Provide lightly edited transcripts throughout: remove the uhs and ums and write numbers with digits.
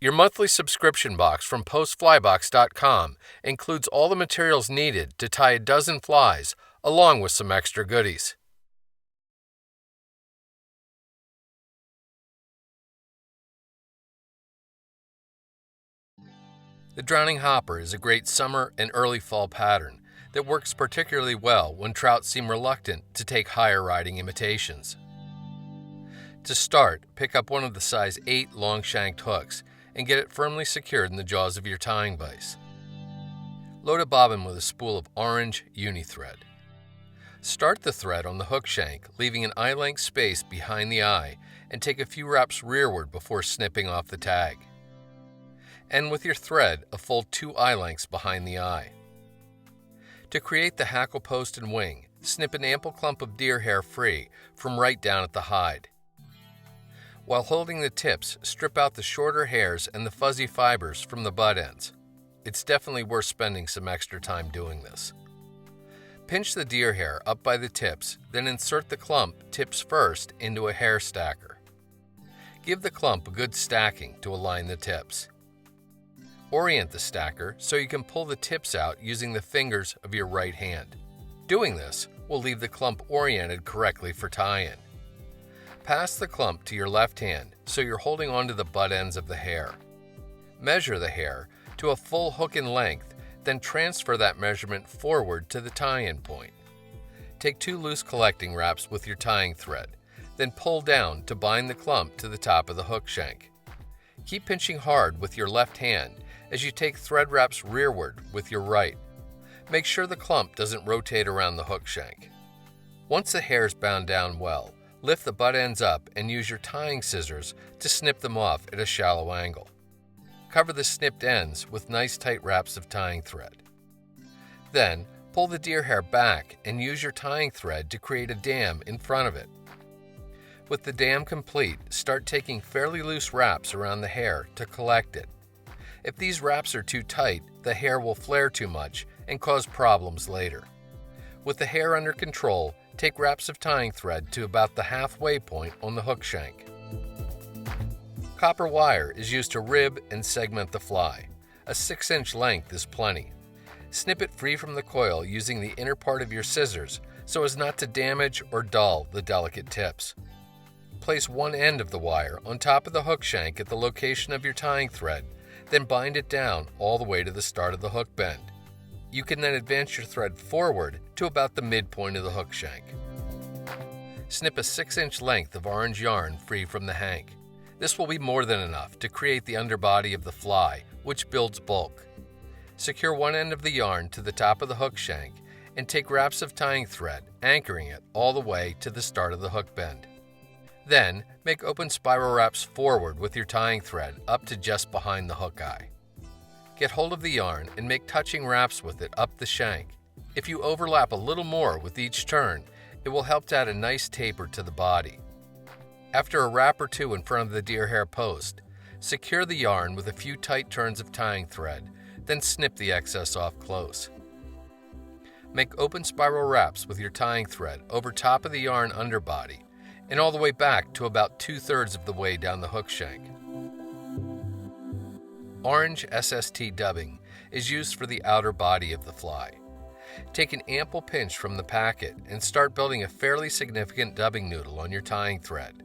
Your monthly subscription box from postflybox.com includes all the materials needed to tie a dozen flies, along with some extra goodies. The drowning hopper is a great summer and early fall pattern that works particularly well when trout seem reluctant to take higher riding imitations. To start, pick up one of the size 8 long-shanked hooks and get it firmly secured in the jaws of your tying vise. Load a bobbin with a spool of orange uni thread. Start the thread on the hook shank, leaving an eye-length space behind the eye, and take a few wraps rearward before snipping off the tag. End with your thread a full 2 eye lengths behind the eye. To create the hackle post and wing, snip an ample clump of deer hair free from right down at the hide. While holding the tips, strip out the shorter hairs and the fuzzy fibers from the butt ends. It's definitely worth spending some extra time doing this. Pinch the deer hair up by the tips, then insert the clump tips first into a hair stacker. Give the clump a good stacking to align the tips. Orient the stacker so you can pull the tips out using the fingers of your right hand. Doing this will leave the clump oriented correctly for tie-in. Pass the clump to your left hand so you're holding onto the butt ends of the hair. Measure the hair to a full hook in length, then transfer that measurement forward to the tie-in point. Take 2 loose collecting wraps with your tying thread, then pull down to bind the clump to the top of the hook shank. Keep pinching hard with your left hand as you take thread wraps rearward with your right. Make sure the clump doesn't rotate around the hook shank. Once the hair is bound down well, lift the butt ends up and use your tying scissors to snip them off at a shallow angle. Cover the snipped ends with nice tight wraps of tying thread. Then, pull the deer hair back and use your tying thread to create a dam in front of it. With the dam complete, start taking fairly loose wraps around the hair to collect it. If these wraps are too tight, the hair will flare too much and cause problems later. With the hair under control, take wraps of tying thread to about the halfway point on the hook shank. Copper wire is used to rib and segment the fly. A 6-inch length is plenty. Snip it free from the coil using the inner part of your scissors so as not to damage or dull the delicate tips. Place one end of the wire on top of the hook shank at the location of your tying thread, then bind it down all the way to the start of the hook bend. You can then advance your thread forward to about the midpoint of the hook shank. Snip a 6-inch length of orange yarn free from the hank. This will be more than enough to create the underbody of the fly, which builds bulk. Secure one end of the yarn to the top of the hook shank and take wraps of tying thread, anchoring it all the way to the start of the hook bend. Then, make open spiral wraps forward with your tying thread up to just behind the hook eye. Get hold of the yarn and make touching wraps with it up the shank. If you overlap a little more with each turn, it will help to add a nice taper to the body. After a wrap or two in front of the deer hair post, secure the yarn with a few tight turns of tying thread, then snip the excess off close. Make open spiral wraps with your tying thread over top of the yarn underbody and all the way back to about 2/3 of the way down the hook shank. Orange SST dubbing is used for the outer body of the fly. Take an ample pinch from the packet and start building a fairly significant dubbing noodle on your tying thread.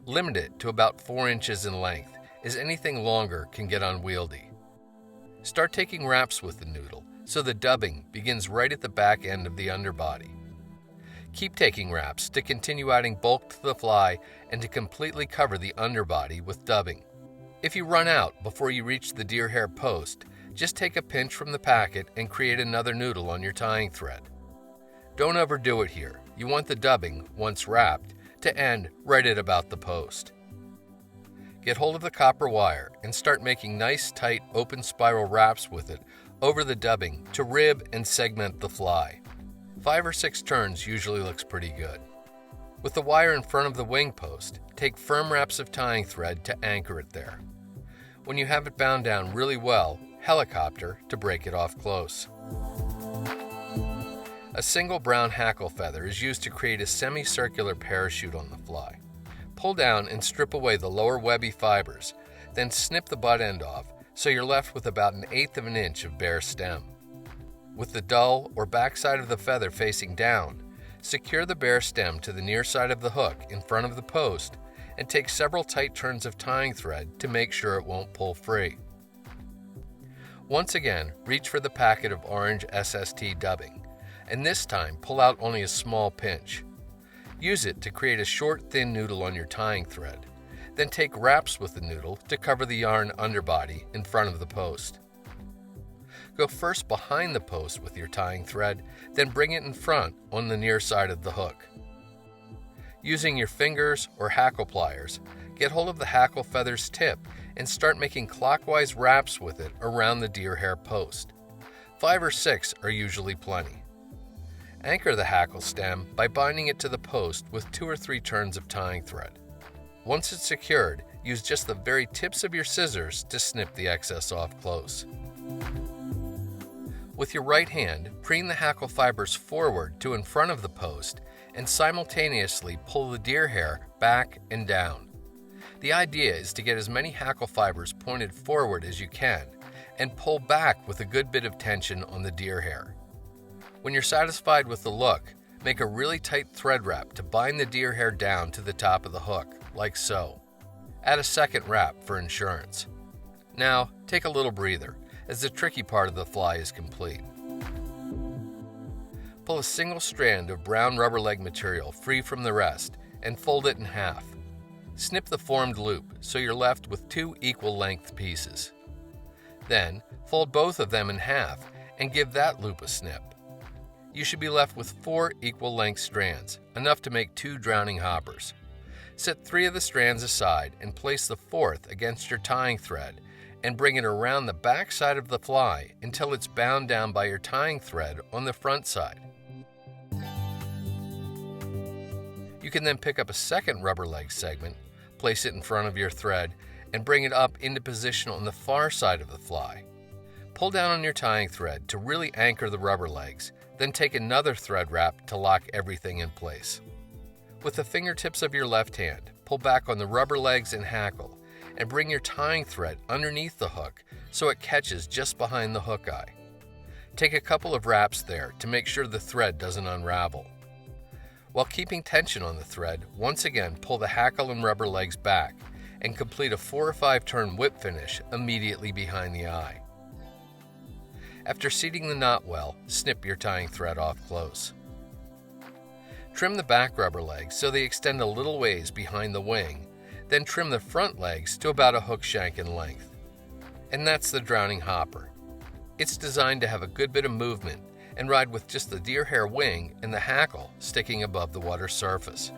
Limit it to about 4 inches in length, as anything longer can get unwieldy. Start taking wraps with the noodle so the dubbing begins right at the back end of the underbody. Keep taking wraps to continue adding bulk to the fly and to completely cover the underbody with dubbing. If you run out before you reach the deer hair post, just take a pinch from the packet and create another noodle on your tying thread. Don't overdo it here. You want the dubbing, once wrapped, to end right at about the post. Get hold of the copper wire and start making nice, tight, open spiral wraps with it over the dubbing to rib and segment the fly. 5 or 6 turns usually looks pretty good. With the wire in front of the wing post, take firm wraps of tying thread to anchor it there. When you have it bound down really well, helicopter to break it off close. A single brown hackle feather is used to create a semicircular parachute on the fly. Pull down and strip away the lower webby fibers, Then snip the butt end off so you're left with about 1/8 of an inch of bare stem. With the dull or back side of the feather facing down, secure the bare stem to the near side of the hook in front of the post and take several tight turns of tying thread to make sure it won't pull free. Once again, reach for the packet of orange SST dubbing, and this time pull out only a small pinch. Use it to create a short, thin noodle on your tying thread. Then take wraps with the noodle to cover the yarn underbody in front of the post. Go first behind the post with your tying thread, then bring it in front on the near side of the hook. Using your fingers or hackle pliers, get hold of the hackle feather's tip and start making clockwise wraps with it around the deer hair post. 5 or 6 are usually plenty. Anchor the hackle stem by binding it to the post with 2 or 3 turns of tying thread. Once it's secured, use just the very tips of your scissors to snip the excess off close. With your right hand, preen the hackle fibers forward to in front of the post and simultaneously pull the deer hair back and down. The idea is to get as many hackle fibers pointed forward as you can and pull back with a good bit of tension on the deer hair. When you're satisfied with the look, make a really tight thread wrap to bind the deer hair down to the top of the hook, like so. Add a second wrap for insurance. Now, take a little breather, as the tricky part of the fly is complete. Pull a single strand of brown rubber leg material free from the rest and fold it in half. Snip the formed loop so you're left with 2 equal length pieces. Then, fold both of them in half and give that loop a snip. You should be left with 4 equal length strands, enough to make 2 drowning hoppers. Set 3 of the strands aside and place the 4th against your tying thread and bring it around the back side of the fly until it's bound down by your tying thread on the front side. You can then pick up a second rubber leg segment, place it in front of your thread, and bring it up into position on the far side of the fly. Pull down on your tying thread to really anchor the rubber legs, then take another thread wrap to lock everything in place. With the fingertips of your left hand, pull back on the rubber legs and hackle, and bring your tying thread underneath the hook so it catches just behind the hook eye. Take a couple of wraps there to make sure the thread doesn't unravel. While keeping tension on the thread, once again pull the hackle and rubber legs back and complete a 4 or 5 turn whip finish immediately behind the eye. After seating the knot well, snip your tying thread off close. Trim the back rubber legs so they extend a little ways behind the wing, then trim the front legs to about a hook shank in length. And that's the drowning hopper. It's designed to have a good bit of movement and ride with just the deer hair wing and the hackle sticking above the water surface.